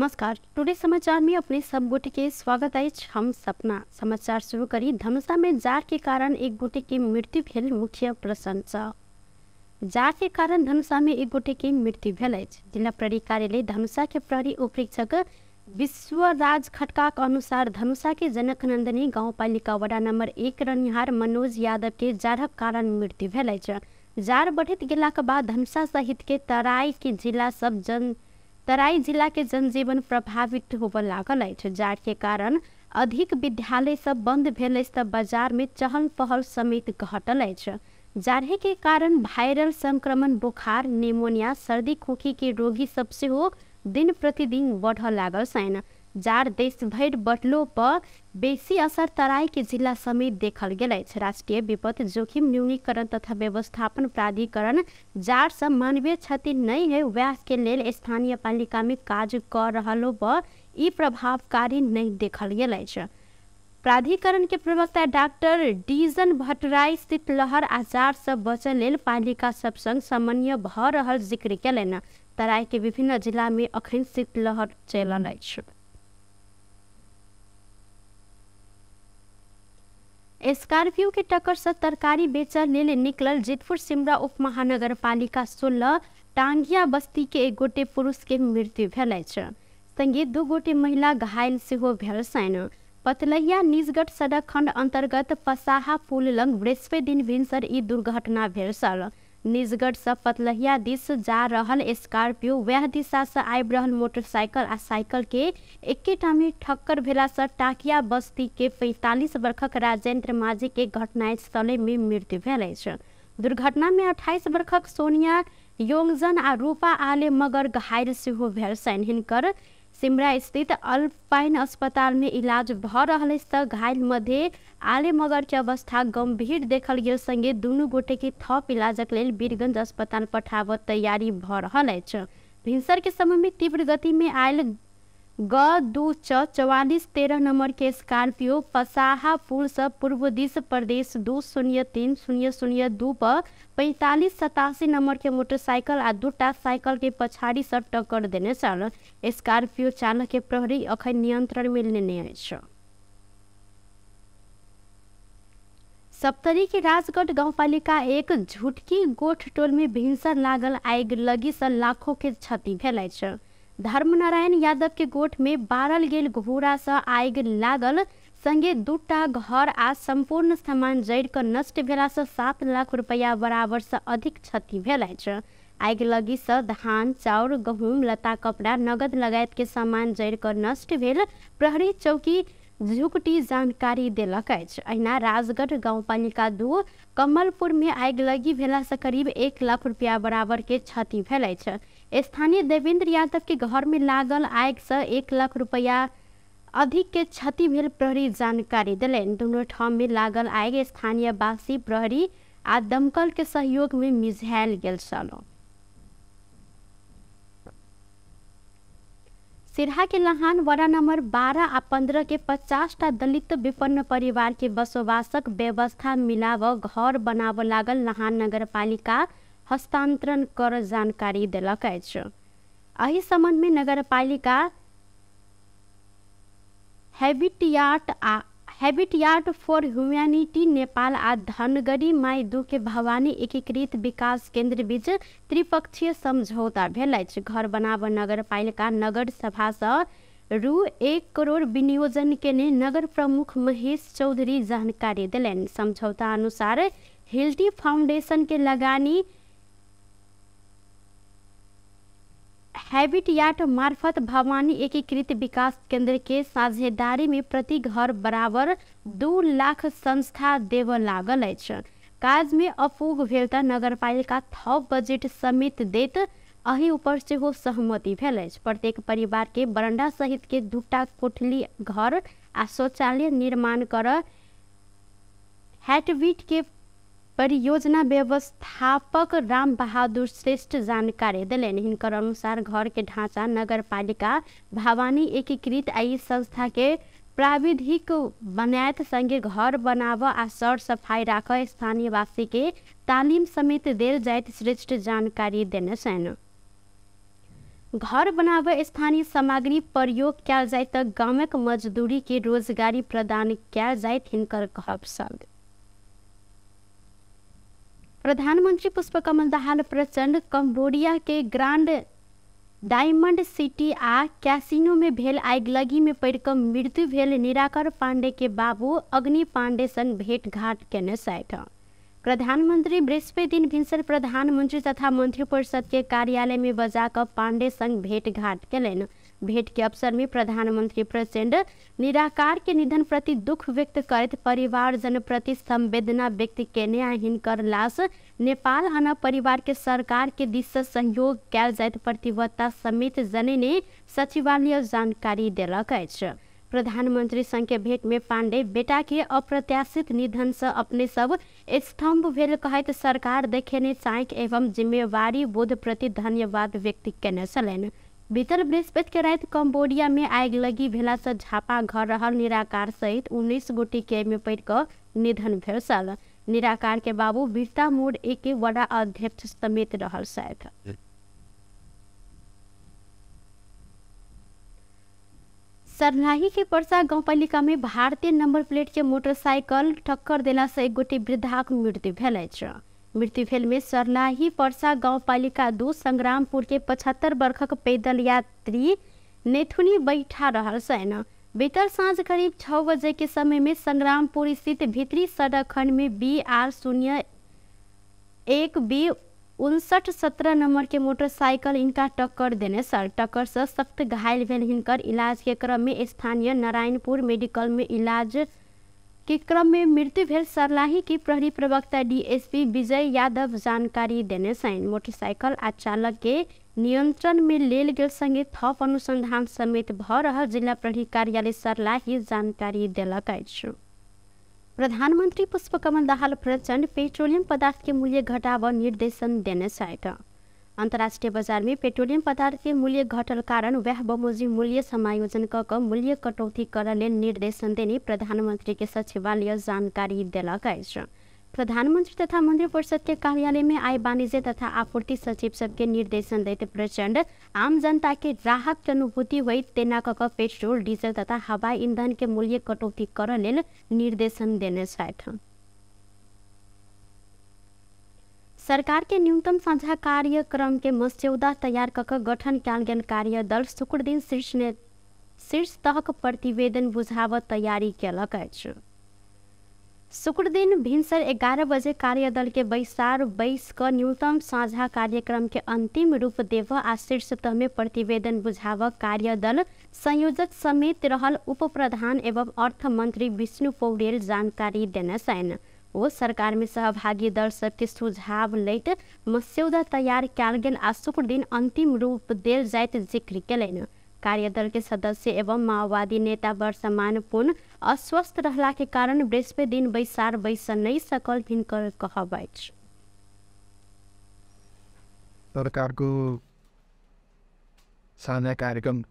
नमस्कार। टुडे समाचार में अपने सब गोटे के स्वागत है। हम सपना समाचार शुरू करी। धनुषा में जाड़ के कारण एक गोटे की मृत्यु भेल मुख्य प्रशंसा। जाड़ के कारण धनुषा में एक गोटे की मृत्यु भेल अछि। जिला प्रहरी कार्यालय धनुषा के प्रहरी उपरीक्षक विश्वराज खटकाक अनुसार धनुषा के जनक नंदनी गाउँपालिका वडा नंबर 1 रनिहार मनोज यादव के जाड़क कारण मृत्यु भेल अछि। जाड़ बढ़त गेलाक बाद धनुषा सहित के तराई जिला के जनजीवन प्रभावित होबय लागल अछि। जाड़ के कारण अधिक विद्यालय सब बंद भेल अछि तऽ बाजार में चहल पहल समेत घटल अछि। जाड़े के कारण वायरल संक्रमण बुखार निमोनिया सर्दी खोखी के रोगी सब सेहो दिन प्रतिदिन बढ़ लागल छनि। जाड़ देश भरि बढ़लो पर बेसी असर तराई के जिला समेत देखल गेल अछि। राष्ट्रीय विपत्ति जोखिम न्यूनीकरण तथा व्यवस्थापन प्राधिकरण जाड़ से मानवीय क्षति नहीं है वह के लेल स्थानीय पालिका में काज कर रहलो पर ई प्रभावकारी नहीं देखल गेल अछि। प्राधिकरण के प्रवक्ता डॉक्टर डीजन भट्टराई शीतलहर आ जाड़ से बचय लेल पालिका सब संग समन्वय भ रहल जिक्र केलनि। तराई के विभिन्न जिला में अखन शीतलहर चलल अछि। स्कॉर्पियो के टक्कर से तरकारी बेचय लेल निकलल जेतपुर सिमरा उप महानगर पालिका 16 टांगिया बस्ती के एक गोटे पुरुष के मृत्यु भेल अछि। संगे 2 गोटे महिला घायल सेहो भेल छनि। पतलहिया निजगढ़ सड़क खंड अंतर्गत पसाहा पुल लंग बृहस्पति दिन भिनसर ई दुर्घटना भेल छल। निजगढ़ से पतलहिया दिस जा रहल स्कॉर्पियो वह दिशा से आबि रहल मोटरसाइकिल आ साइकिल के एकेटा में ठक्कर भेला से टाकिया बस्ती के 45 वर्षक राजेंद्र माझी के घटनास्थले में मृत्यु भेल अछि। दुर्घटना में 28 वर्षक सोनिया योंगजन आ रूपा आले मगर घायल सेहो भेल छनि। हिनकर सिमरा स्थित अल्पाइन अस्पताल में इलाज भ रहल अछि तऽ घायल मध्य आले मगर के अवस्था गंभीर देखल गेल। संगे दुनू गोटे के थप इलाजक लेल बीरगंज अस्पताल पठाबय तैयारी भ रहल अछि। भिनसर के समय में तीव्र गति में आयल G2 4413 नंबर के स्कॉर्पियो पसाहा पुल से पूर्व दिश प्रदेश 203-002 पर 4587 नंबर के मोटरसाइकिल आ 2टा साइकिल के पछाड़ी से टक्कर देने छल। स्कॉर्पियो चालक के प्रहरी अखन नियंत्रण में लेने अछि। सप्तरी के राजगढ़ गाउँपालिका 1 झुटकी गोठ टोल में भिनसर लागल आगि लगी से लाखों के क्षति भेल अछि। धर्मनारायण यादव के गोठ में बारल गेल घोड़ा से आगि लागल संगे 2टा घर आ संपूर्ण सामान जरि क नष्ट भेला से 7 लाख रुपया बराबर से अधिक क्षति भेल अछि। आगि लगी से धान चाउर गहूम लता कपड़ा नगद लगायत के सामान जरि क नष्ट भेल प्रहरी चौकी झुकटी जानकारी देलक अछि। अहिना राजगढ़ गाउँपालिका 2 कमलपुर में आगि लगी भेला से करीब 1 लाख रुपया बराबर के क्षति भेल अछि। स्थानीय देवेंद्र यादव के घर में लागल आगि से 1 लाख रुपया अधिक के क्षति भेल प्रहरी जानकारी देलनि। दोनों ठाम में लागल आगि स्थानीय वासी प्रहरी आ दमकल के सहयोग में मिझायल गेल छल। सिरहा के लहान वडा नंबर 12 आ 15 के 50टा दलित विपन्न परिवार के बसोबासक व्यवस्था मिलाव घर बनाव लागल लहान नगर पालिका हस्तांतरण कर जानकारी देलक अछि। एहि संबंध में नगर पालिका हैबिटियाट फॉर ह्यूमैनिटी नेपाल आ धनगढ़ी माई 2 के भवानी एकीकृत विकास केंद्र बीच त्रिपक्षीय समझौता भेल अछि। घर बनाव नगर पालिका नगर सभा से रु 1 करोड़ विनियोजन के ने नगर प्रमुख महेश चौधरी जानकारी दिलनि। समझौता अनुसार हिल्टी फाउंडेशन के लगानी हैबिटियाट मार्फत भवानी एकीकृत विकास केंद्र के साझेदारी में प्रति घर बराबर 2 लाख संस्था देव लागल अछि। काज में अपूग भेल तऽ नगर पालिका थप बजट समेत देत एहि ऊपर सेहो सहमति भेल अछि। प्रत्येक परिवार के बरंडा सहित के 2टा कोठली घर आ शौचालय निर्माण कर हैटबिट के परियोजना व्यवस्थापक राम बहादुर श्रेष्ठ जानकारी दिलनि। हिनकर अनुसार घर के ढांचा नगर पालिका भवानी एकीकृत आई संस्था के प्राविधिक बनायत संगे घर बनाव आ सर सफाई राख स्थानीय वासी के तालीम समेत देल जाइत श्रेष्ठ जानकारी देने छनि। घर बनाबे स्थानीय सामग्री प्रयोग कयल जाय त गामक मजदूरी के रोजगारी प्रदान कयल जायत हिनकर कहब छल। प्रधानमंत्री पुष्पकमल दाहाल प्रचंड कंबोडिया के ग्रांड डायमंड सिटी आ कैसीनो में भेल आगिलगी में पड़ कऽ मृत्यु भेल निराकर पांडे के बाबू अग्नि पांडे संग भेंटघाट केने छथि। प्रधानमंत्री बृहस्पति दिन भिनसर प्रधानमंत्री तथा मंत्रिपरिषद के कार्यालय में बजाकर पांडे संग भेंटघाट केलनि। भेंट के अवसर में प्रधानमंत्री प्रचंड निराकार के निधन प्रति दुख व्यक्त करत परिवारजन प्रति संवेदना व्यक्त केने आ हिनकर लाश नेपाल आना परिवार के सरकार के दिश से सहयोग कयल जाइत प्रतिबद्धता समेत जनेने सचिवालय जानकारी देलक अछि। प्रधानमंत्री संग के भेंट में पांडे बेटा के अप्रत्याशित निधन से अपने सब स्तंभ भेल कहत सरकार देखेने चाँक एवं जिम्मेवारी बोध प्रति धन्यवाद व्यक्त केने छलनि। बीतल बृहस्पति के रात कंबोडिया में आगिलगी भेला से झापा घर रहल निराकार सहित 19 गोटी के में पड़ कऽ निधन भेल छल। निराकार के बाबू वीरता मोड़ के वडा अध्यक्ष समेत रहल छथि। सर्लाही के पर्सा गाउँपालिका में भारतीय नंबर प्लेट के मोटरसाइकिल टक्कर देला से एक गोटी वृद्धाक मृत्यु भेल अछि। मृत्यु भेल में सर्लाही पर्सा गाउँपालिका 2 संग्रामपुर के 75 वर्षक पैदल यात्री नेथुनी बैठा रहल छन्। बीतल साँझ करीब 6 बजे के समय में संग्रामपुर स्थित भीतरी सड़क खंड में BR01 B5917 नंबर के मोटरसाइकिल इनका टक्कर देने सर। टक्कर से सख्त घायल भेल हिनकर इलाज के क्रम में स्थानीय नारायणपुर मेडिकल में इलाज के क्रम में मृत्यु भेल। सर्लाही की प्रहरी प्रवक्ता DSP विजय यादव जानकारी देने छन्। मोटरसाइकिल आ चालक के नियंत्रण में लेल गेल संगे थप अनुसंधान समेत भ रहल जिला प्रहरी कार्यालय सर्लाही जानकारी देलक अछि। प्रधानमंत्री पुष्पकमल दाहाल प्रचंड पेट्रोलियम पदार्थ के मूल्य घटाव निर्देशन देने छथि। अंतर्राष्ट्रीय बाजार में पेट्रोलियम पदार्थ के मूल्य घटल कारण वह बमोजिम मूल्य समायोजन क मूल्य कटौती करय लेल निर्देशन देने प्रधानमंत्री के सचिवालय जानकारी देलक अछि। प्रधानमंत्री तथा मंत्रिपरिषद के कार्यालय में आय वाणिज्य तथा आपूर्ति सचिव सबके निर्देशन देते प्रचंड आम जनता के राहत के अनुभूति होइत तेना कऽ पेट्रोल डीजल तथा हवाई ईंधन के मूल्य कटौती करय लेल निर्देशन देने छथि। सरकार के न्यूनतम साझा कार्यक्रम के मस्यौदा तैयार कऽ गठन कयल गेल कार्यदल शुक्र दिन शीर्ष तहक प्रतिवेदन बुझाव तैयारी केलक अछि। शुक्र दिन भिनसर 11 बजे कार्यदल के बैसार बैस क न्यूनतम साझा कार्यक्रम के अंतिम रूप देव आ शीर्ष तह में प्रतिवेदन बुझाव कार्यदल संयोजक समेत रहल उप प्रधान एवं अर्थ मंत्री विष्णु पौडेल जानकारी देने छन्। वो सरकार में सहभागी दल सबके सुझाव लैत मस्यौदा तैयार कयल गेल आ शुक्र दिन अंतिम रूप देल जाइत जिक्र केलनि। कार्यदल के सदस्य एवं माओवादी नेता वर्षमान पुन अस्वस्थ रहला के कारण बृहस्पति दिन बैसार बैस नहीं सकल हिनकर कहब अछि। सरकार को साझा कार्यक्रम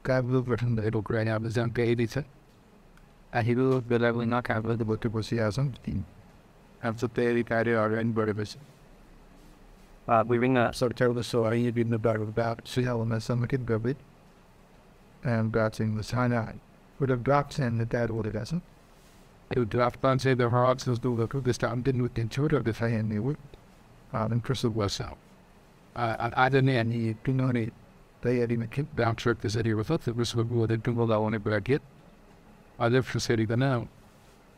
काबिल गठन भएको कुरा यहाँले जानकारी छ। अहिले बेलामा नकाबिल बसेपछि हाम्रो तयारी कार्य अगाडि बढेपछि विभिन्न सरकारको सहयोग विभिन्न विभागबाट सुझावमा समेकित गर्दै चाहिँ साना एउटा ड्राफ्ट चाहिँ तयार गरेका छन्। त्यो ड्राफ्टमा चाहिँ the hard to the standard with intuitive design they would inclusive was out. I didn't any pinori tayari में down track the city with us. It was good that people that want to get. I live for city the now.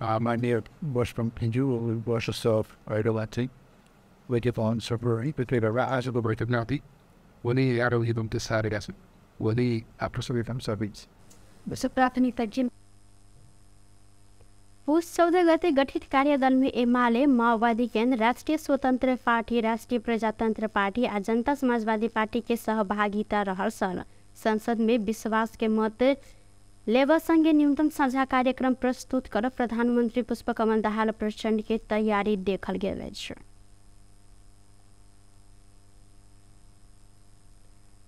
My near was from Pinju was a self idolating. We give on server between a rise of the break of Naughty. When he out of him decided as when he after serving from service. पुष 14 गते गठित कार्यदल में एमाले, माओवादी केन्द्र, राष्ट्रीय स्वतंत्र party, राष्ट्रीय प्रजातंत्र पार्टी आ जनता समाजवादी पार्टी के सहभागिता रहल छल। संसद में विश्वास के मत लेवा संगे न्यूनतम साझा कार्यक्रम प्रस्तुत कर प्रधानमंत्री पुष्पकमल दाहाल प्रचंड के तैयारी देखल गेल अछि।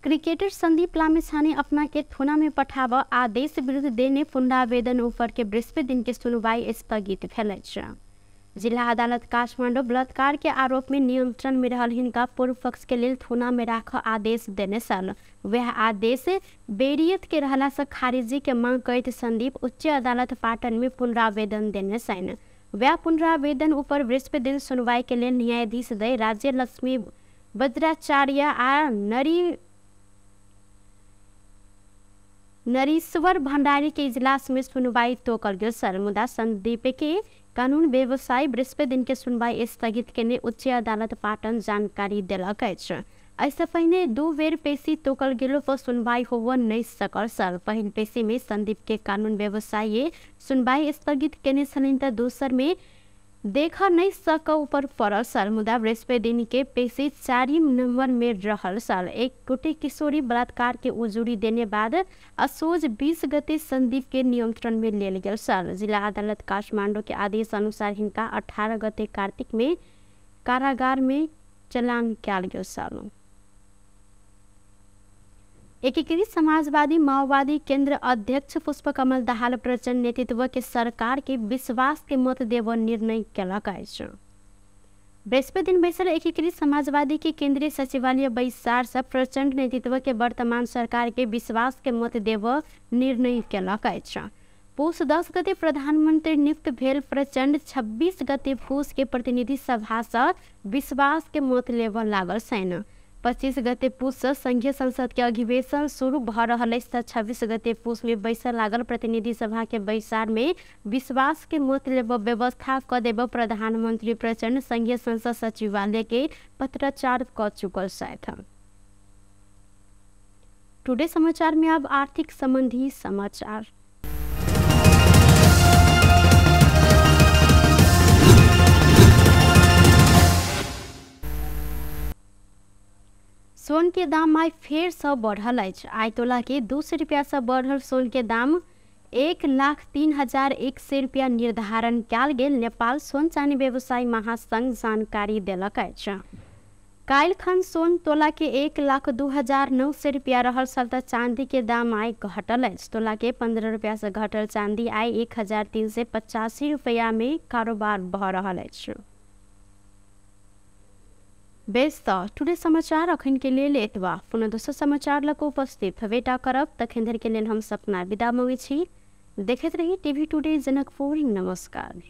क्रिकेटर संदीप लामिछाने अपना के थुना में पठाव आदेश विरुद्ध देने पुनरावेदन ऊपर के बृहस्पति दिन के सुनवाई स्थगित भेल अछि। जिला अदालत काठमाडौँ बलात्कार के आरोप में नियंत्रण में रहल हिनका पूर्व पक्ष के लिए थुना में राख आदेश देने सल। वह आदेश बेरियत के रहला से खारिजी के मांग करते संदीप उच्च अदालत पाटन में पुनरावेदन देने सन। वह पुनरावेदन ऊपर बृहस्पति दिन सुनवाई के लिए न्यायाधीश दय राज्य लक्ष्मी वज्राचार्य आ नरीश्वर भंडारी के इजलास में सुनवाई तोकल गेल सर। मुदा संदीप के कानून व्यवसायी बृहस्पति दिन के सुनवाई स्थगित केने उच्च अदालत पाटन जानकारी देलक अछि। ऐसे पहले 2 बेर पेशी तोकल गेलो पर सुनवाई होव नहीं सकल सर। पहिल पेशी में संदीप के कानून व्यवसायी सुनवाई स्थगित केने छलिन त दोसर में देख नहीं सक ऊपर पड़ल सर। मुदा बृहस्पति दिन के पेशी 4 नंबर में रहल सर। एक गोटे किशोरी बलात्कार के उजुरी देने बाद असोज 20 गते संदीप के नियंत्रण में लेल गेल सर। जिला अदालत काठमाडौँ के आदेश अनुसार हिनका 18 गते कार्तिक में कारागार में चलान कयल गेल सर। एकीकृत समाजवादी माओवादी केंद्र अध्यक्ष पुष्पकमल दाहाल प्रचंड नेतृत्व के सरकार के विश्वास के मत देव निर्णय कयलक अछि। बृहस्पति दिन बैसल एकीकृत समाजवादी के केंद्रीय सचिवालय बैसार से प्रचंड नेतृत्व के वर्तमान सरकार के विश्वास के मत देव निर्णय कयलक अछि। पूस 10 गते प्रधानमंत्री नियुक्त भेल प्रचंड 26 गते फूस के प्रतिनिधि सभा से विश्वास के मत लेव लागल सैन। 25 गते पूस से संघीय संसद के अधिवेशन शुरू भ रहल अछि। 26 गते पूस में बैसल लागल प्रतिनिधि सभा के बैसार में विश्वास के मत लेव व्यवस्था क देव प्रधानमंत्री प्रचंड संघीय संसद सचिवालय के पत्राचार क चुकल साथ। टुडे समाचार में अब आर्थिक संबंधी समाचार। सोन के दाम आई फेर से बढ़ल अछि। आइ तोला के 200 रुपया से बढ़ल सोन के दाम 1,03,100 रुपया निर्धारण कयल गेल नेपाल सोन चानी व्यवसायी महासंघ जानकारी देलक अछि। काल्हि खन सोन तोला के 1,02,900 रुपया रहल छल त चांदी के दाम आई घटल अछि। तोला के 15 रुपया से घटल चांदी आई 1,385 रुपया में कारोबार भ रहल अछि। बेस टुडे समाचार अखन के लेल एतबा। पुनः दोसर समाचार लग उपस्थित हवेटा करब तखन धरि के लेल हम सपना विदा मंगै छी। देखैत रही टीवी टुडे जनकपुर। नमस्कार।